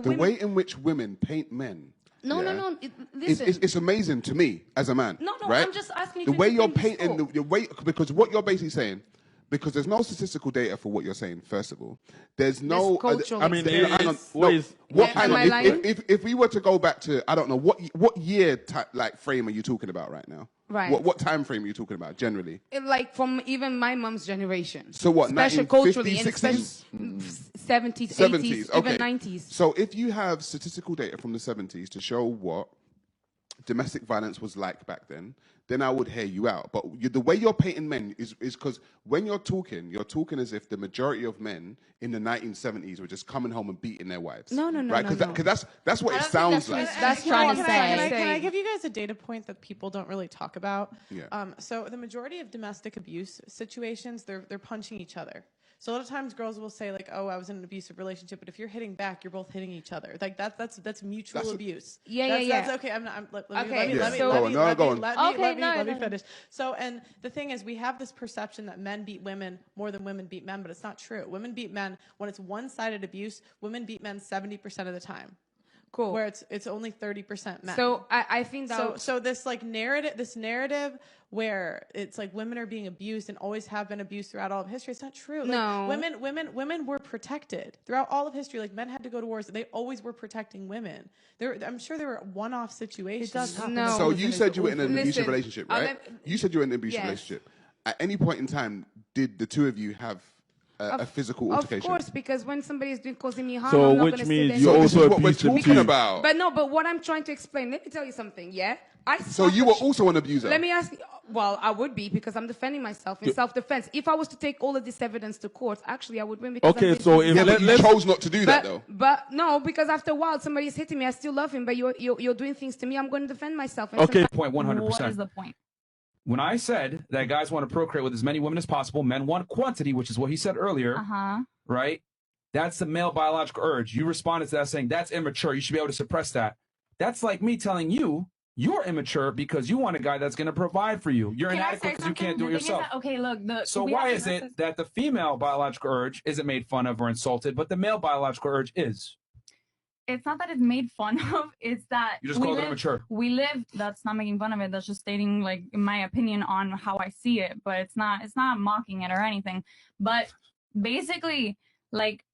The way in which women paint men. No. Listen. It's amazing to me as a man. No, right? I'm just asking you the to way you're explain this painting, the way, because what you're basically saying, because there's no statistical data for what you're saying. First of all, there's no. culturally I mean, if we were to go back to, I don't know what year like frame are you talking about right now? Right. What time frame are you talking about generally? Like from even my mom's generation. So what? Especially 1950s, culturally, 60s? 70s, 70s, 80s, okay. even 90s. So if you have statistical data from the 70s to show what domestic violence was like back then I would hear you out. But the way you're painting men is because when you're talking as if the majority of men in the 1970s were just coming home and beating their wives. No. Right? Because that's what it sounds like. That's trying to say. Can I give you guys a data point that people don't really talk about? Yeah. So the majority of domestic abuse situations, they're punching each other. So a lot of times girls will say like, "Oh, I was in an abusive relationship," but if you're hitting back, you're both hitting each other. Like that's mutual abuse. That's okay. Let me finish. So, and the thing is, we have this perception that men beat women more than women beat men, but it's not true. Women beat men when it's one-sided abuse. Women beat men 70% of the time. Cool. Where it's only 30% men. So I think that so this like narrative where it's like women are being abused and always have been abused throughout all of history. It's not true. Like, no. Women were protected throughout all of history. Like men had to go to wars. They always were protecting women. I'm sure there were one-off situations. No. So you said you were in an abusive relationship, right? You said you were in an abusive relationship. At any point in time, did the two of you have a physical altercation? Of course, because when somebody is causing me harm, so I'm not which means so you're this is also what we're talking about. But what I'm trying to explain, let me tell you something, yeah? So you were also an abuser? Let me ask you, well, I would be because I'm defending myself in self-defense. If I was to take all of this evidence to court, actually I would win because okay, so if but you chose not to do that though. But no, because after a while somebody's hitting me, I still love him, but you're doing things to me, I'm going to defend myself. And okay, point 100%. What is the point? When I said that guys want to procreate with as many women as possible, men want quantity, which is what he said earlier, right? That's the male biological urge. You responded to that saying, that's immature. You should be able to suppress that. That's like me telling you, you're immature because you want a guy that's going to provide for you. You're inadequate because you can't do it yourself. Okay, look. So why is it that the female biological urge isn't made fun of or insulted, but the male biological urge is? It's not that it's made fun of. It's that you just called it immature. We live. That's not making fun of it. That's just stating, like, my opinion on how I see it. But it's not mocking it or anything. But basically, like,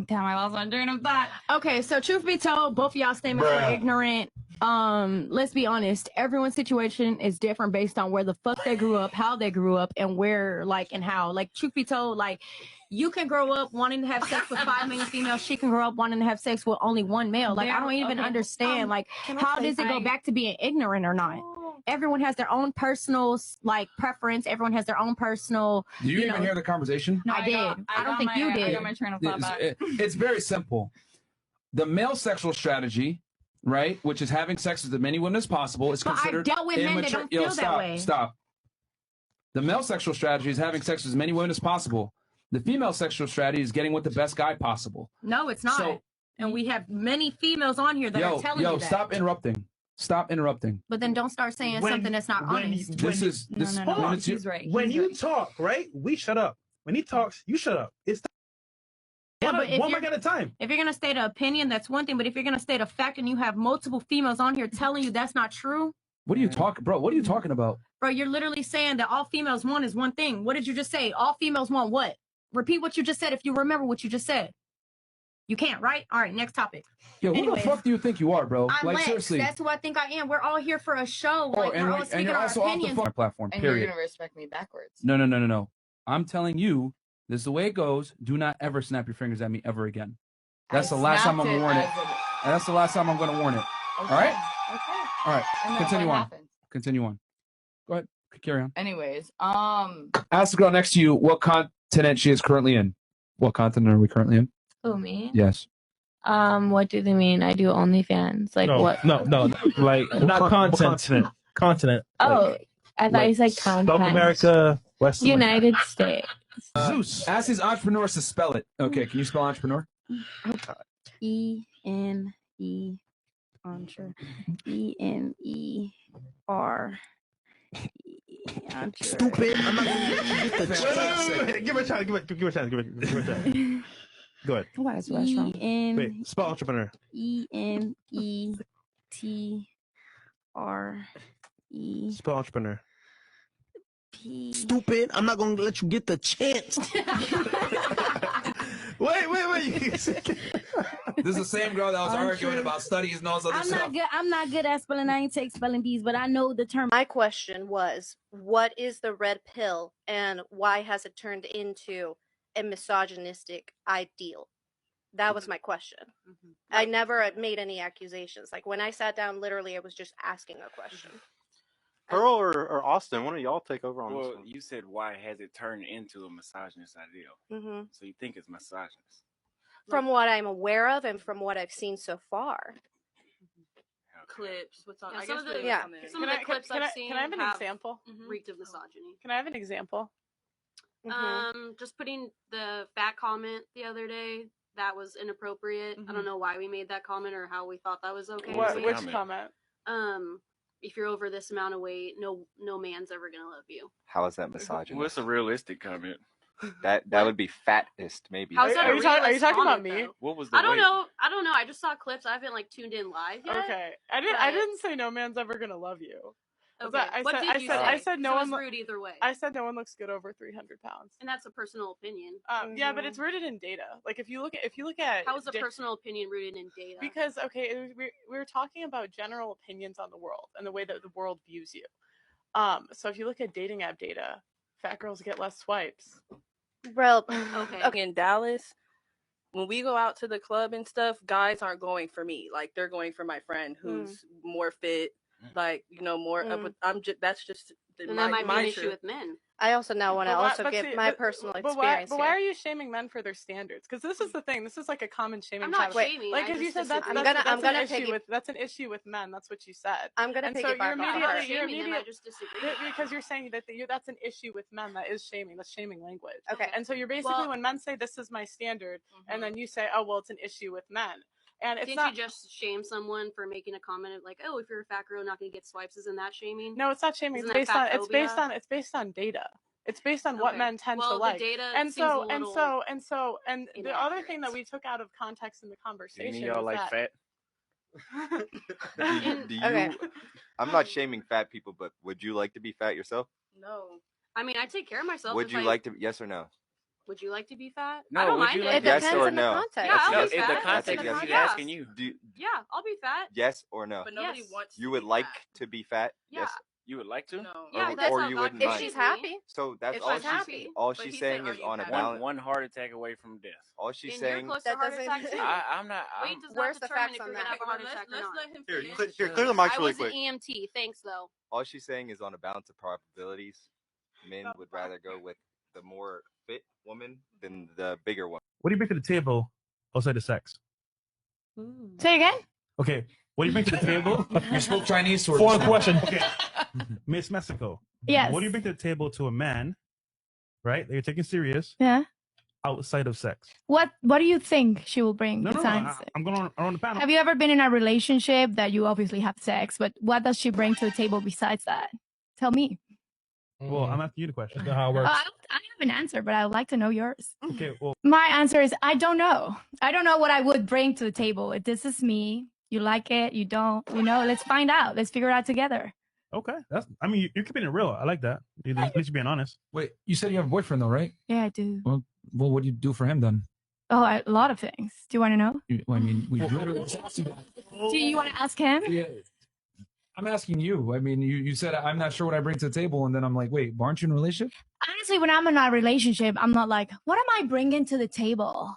damn, I lost my train of thought. Okay, so truth be told, both of y'all statements were ignorant. Let's be honest. Everyone's situation is different based on where the fuck they grew up, how they grew up, and where, like, and how. Like, truth be told, like, you can grow up wanting to have sex with 5 million females. She can grow up wanting to have sex with only 1 male. Like, I don't even understand. Like, how does it go back to being ignorant or not? Everyone has their own personal, like, preference. Everyone has their own personal. Do you even hear the conversation? No, I did. I don't think you did. I got my train of thought back. It's very simple. The male sexual strategy, right, which is having sex with as many women as possible, is considered I dealt with men that don't feel that way. Stop. The male sexual strategy is having sex with as many women as possible. The female sexual strategy is getting with the best guy possible. No, it's not. So, and we have many females on here that are telling you that. Stop interrupting. Stop interrupting. But then don't start saying something that's not honest. He's right. When you talk, right, we shut up. When he talks, you shut up. It's one mic at a time. If you're going to state an opinion, that's one thing. But if you're going to state a fact and you have multiple females on here telling you that's not true. What are you talking, bro? What are you talking about? Bro, you're literally saying that all females want is one thing. What did you just say? All females want what? Repeat what you just said if you remember what you just said. You can't, right? All right, next topic. Yo, who the fuck do you think you are, bro? I'm like, Lex. Seriously. That's who I think I am. We're all here for a show. Like, we're all speaking our opinions. Platform, and period. You're going to respect me backwards. No. I'm telling you, this is the way it goes. Do not ever snap your fingers at me ever again. That's the last time I'm going to warn it. That's the last time I'm going to warn it. Okay. All right? Okay. All right. Continue on. Continue on. Go ahead. Carry on. Anyways, ask the girl next to you what continent she is currently in. What continent are we currently in? Oh, me? Yes. What do they mean? I do OnlyFans. Like what? No. Like not continent. Continent. Oh, like, I thought you said continent. South America, West United States. Zeus. Ask his entrepreneurs to spell it. Okay, can you spell entrepreneur? E-N-E. Entre. E-N-E-R. Stupid. I'm not gonna give her a chance. Give her a chance. Go ahead. What is restaurant? Wait, spell entrepreneur. EMETRE. Spell entrepreneur. P. Stupid. I'm not going to let you get the chance. Wait. This is the same girl that was arguing about studies and all this other stuff. I'm not good at spelling. I ain't take spelling bees, but I know the term. My question was, what is the red pill and why has it turned into a misogynistic ideal? That was my question. I never made any accusations. Like when I sat down, literally, I was just asking a question. Pearl or Austin, one of y'all take over on this Well, one. you said why has it turned into a misogynist ideal? So you think it's misogynist? From what I'm aware of and from what I've seen so far. Clips. What's on? Yeah, I some guess of the- the, yeah. some of the clips I've seen Can I have an example? reeked of misogyny. Can I have an example? Just putting the fat comment the other day. That was inappropriate. I don't know why we made that comment or how we thought that was okay. Which comment? If you're over this amount of weight, no man's ever gonna love you. How is that misogynist? Well, it's a realistic comment. That would be fattest, maybe. How's that Are you talking about me? Though? What was the I don't weight? know. I just saw clips. I haven't tuned in live yet. Okay, I didn't say no man's ever gonna love you. Okay. I said no one. It's rude either way. I said no one looks good over 300 pounds. And that's a personal opinion. Yeah, but it's rooted in data. Like if you look at how is a personal opinion rooted in data? Because we're talking about general opinions on the world and the way that the world views you. So if you look at dating app data, fat girls get less swipes. Well, okay. In Dallas, when we go out to the club and stuff, guys aren't going for me. Like they're going for my friend who's more fit, like more up with. That's just And that that might be an issue with men. I also now want to also give my personal experience. But why are you shaming men for their standards? Because this is the thing. This is like a common shaming. I'm not shaming. Like because you said that's an issue with men. That's what you said. I'm gonna and so piggyback on her. you're immediately I just disagree. because you're saying that that's an issue with men. That is shaming. That's shaming language. Okay. And so you're basically when men say this is my standard, and then you say, oh well, it's an issue with men. And it's Didn't you just shame someone for making a comment of like, oh, if you're a fat girl, not gonna get swipes? Isn't that shaming? No, it's not shaming. It's based on data. It's based on what men tend to like. The data and seems so a and little so and so and the other thing that we took out of context in the conversation. Any of y'all like fat? Do you? I'm not shaming fat people, but would you like to be fat yourself? No, I mean I take care of myself. Would you like to? Yes or no? Would you like to be fat? No, I don't would mind you it. like It depends yes or on the no? context. Yeah, I'll No, be in fat. the context, That's a she's yes. asking you. Yeah, I'll be fat. Yes or no? But nobody wants. You would like to be fat? Yeah. Yes. You would like to? No. Yeah, that's or how you God wouldn't created mind. If she's happy. So that's If all she's happy. all But she's he saying said, is "Are you on a fat?" balance. One heart attack away from death. All she's And saying. you're close to That heart doesn't- attack too. I'm not. Weight does Where's not the determine facts if on you're that? gonna have a heart attack or not. let him Here, finish. clear the mics I really was an quick. EMT. Thanks though. All she's saying is on a balance of probabilities, men would rather go with the more fit woman than the bigger one. What do you bring to the table outside of sex? Say again? Okay. What do you bring to the table? You spoke Chinese to her. Foreign question. Okay. Miss Mexico. Yes. What do you bring to the table to a man, right, that you're taking serious, Yeah. outside of sex? What do you think she will bring No, besides? I'm going on the panel. Have you ever been in a relationship that you obviously have sex, but what does she bring to the table besides that? Tell me. Well, I'm asking you the question. That's how it I works. have an answer, but I would like to know yours. Okay, well, My answer is I don't know. I don't know what I would bring to the table. If this is me, you like it, you don't, let's find out. Let's figure it out together. okay. You're keeping it real. I like that. At least you're being honest. Wait, you said you have a boyfriend though, right? Yeah, I do. Well, what do you do for him then? Oh, a lot of things. Do you want to know? I mean, we literally. Do you want to ask him? Yeah. I'm asking you. I mean, you said I'm not sure what I bring to the table, and then I'm like, wait, aren't you in a relationship? Honestly, when I'm in a relationship, I'm not like, what am I bringing to the table?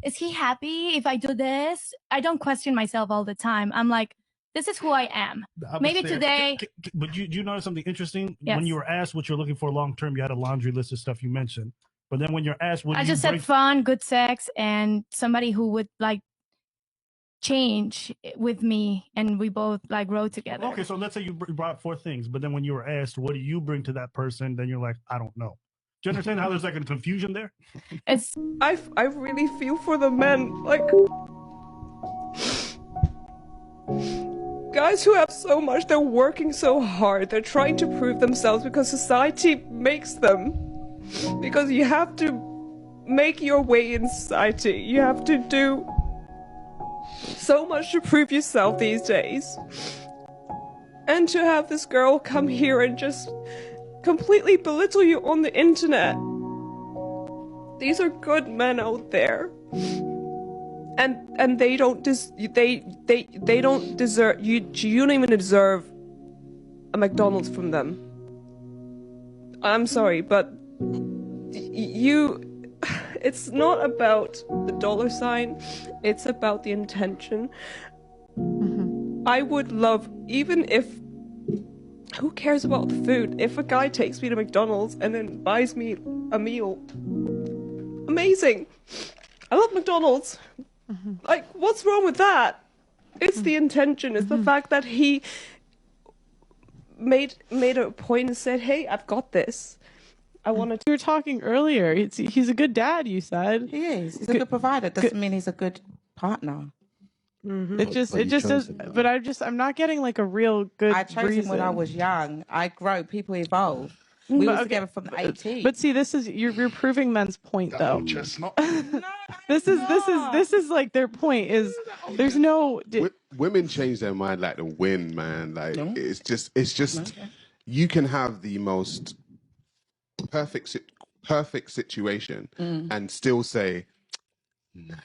Is he happy if I do this? I don't question myself all the time. I'm like, this is who I am. Maybe today. But you notice something interesting? Yes. When you were asked what you're looking for long term, you had a laundry list of stuff you mentioned. But then when you're asked what I just said fun, good sex, and somebody who would like change with me, and we both like grow together. Okay, so let's say you brought 4 things, but then when you were asked, what do you bring to that person? Then you're like, I don't know. Do you understand how there's like a confusion there? It's I really feel for the men, like guys who have so much, they're working so hard, they're trying to prove themselves because society makes them. Because you have to make your way in society. You have to do so much to prove yourself these days. And to have this girl come here and just completely belittle you on the internet. These are good men out there. And they don't they don't deserve you don't even deserve a McDonald's from them. I'm sorry, but it's not about the dollar sign, it's about the intention. I would love, even if, who cares about the food? If a guy takes me to McDonald's and then buys me a meal, amazing. I love McDonald's. Like, what's wrong with that? It's the intention. It's the fact that he made a point and said, "Hey, I've got this. I want to." You were talking earlier. He's a good dad. You said he is. He's a good provider. Doesn't mean he's a good partner. It just does. But I'm not getting like a real good. I chose him when I was young. I grow. People evolve. We were together from the 18. But see, this is you're proving men's point though. This is like their point is there's no. Women change their mind like the wind, man. Like it's just you can have the most perfect situation and still say nah.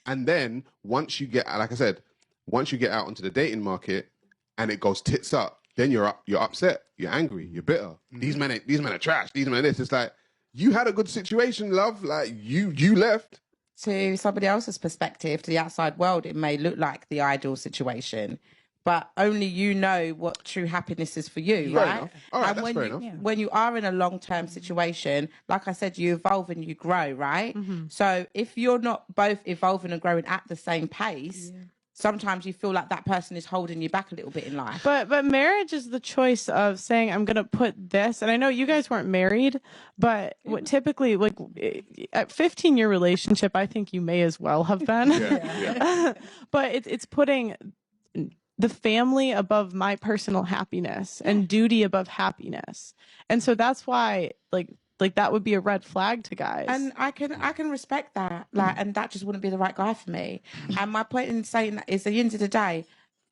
And then once you get, like I said, once you get out onto the dating market and it goes tits up, then you're upset, you're angry, you're bitter. These men are trash. These men are this. It's like you had a good situation, love. Like you left. To somebody else's perspective, to the outside world, it may look like the ideal situation, but only you know what true happiness is for you, Fair right? enough. All right, and that's when fair you enough. when you are in a long-term situation, like I said, you evolve and you grow, right? So if you're not both evolving and growing at the same pace, sometimes you feel like that person is holding you back a little bit in life. But marriage is the choice of saying I'm going to put this, and I know you guys weren't married, but what typically like at 15-year relationship, I think you may as well have been. But it's putting the family above my personal happiness and duty above happiness, and so that's why like that would be a red flag to guys. And I can respect that, like, and that just wouldn't be the right guy for me. And my point in saying that is, at the end of the day,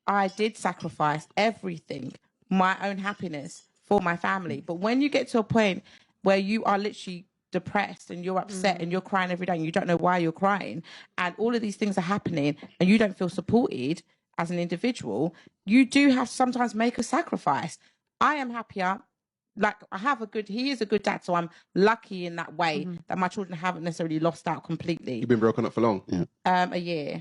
I did sacrifice everything, my own happiness, for my family. But when you get to a point where you are literally depressed and you're upset and you're crying every day and you don't know why you're crying, and all of these things are happening and you don't feel supported as an individual, you do have to sometimes make a sacrifice. I am happier. Like he is a good dad, so I'm lucky in that way that my children haven't necessarily lost out completely. You've been broken up for long? A year.